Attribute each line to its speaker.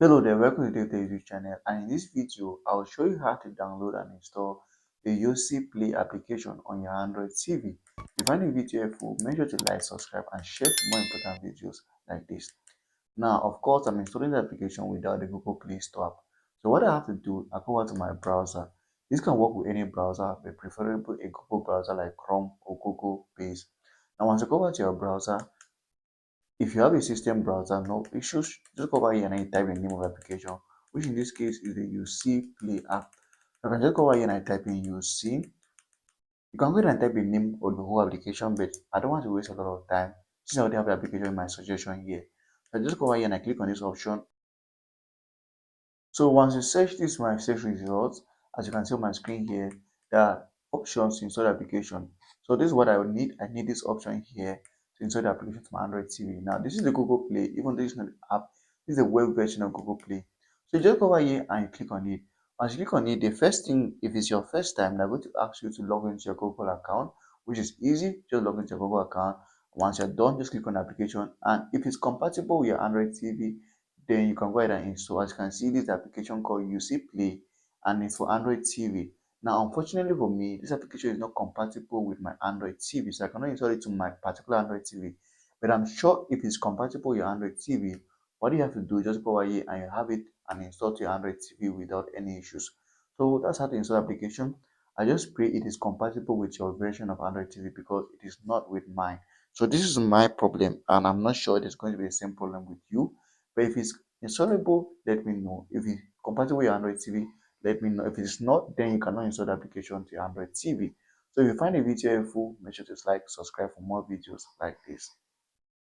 Speaker 1: Hello there, welcome to DaveTech YouTube channel, and in this video I'll show you how to download and install the YouSee Play application on your Android TV. If you find the video helpful, make sure to like, subscribe and share for more important videos like this. Now, of course, I'm installing the application without the Google Play Store app. So what I have to do, I go over to my browser. This can work with any browser, but preferably a Google browser like Chrome or Google Base. Now once you go over to your browser, if you have a system browser, no issues, just go over here and I type in the name of the application, which in this case is the YouSee Play app. I can just go over here and I type in YouSee. You can go ahead and type the name of the whole application, but I don't want to waste a lot of time since I already have the application in my suggestion here. So I just go over here and I click on this option. So once you search this my search results, as you can see on my screen here, there are options to install the application. So this is what I will need. I need this option here to install the application to my Android TV. Now this is the Google Play, even though it's not the app, this is the web version of Google Play. So you just go over here and you click on it. Once you click on it, the first thing, if it's your first time, they're going to ask you to log into your Google account, which is easy. Just log into your Google account. Once you're done, just click on the application. And if it's compatible with your Android TV, then you can go ahead and install. As you can see, this application called YouSee Play, and it's for Android TV. Now unfortunately for me, this application is not compatible with my Android TV, so I cannot install it to my particular Android TV, but I'm sure if it's compatible with your Android TV, what you have to do is just go over here and you have it and install to your Android TV without any issues. So that's how to install the application. I just pray it is compatible with your version of Android TV because it is not with mine. So this is my problem, and I'm not sure it is going to be the same problem with you. But if it's installable, let me know. If it's compatible with your Android TV, let me know. If it's not, then you cannot install the application to your Android TV. So if you find the video helpful, make sure to like, subscribe for more videos like this.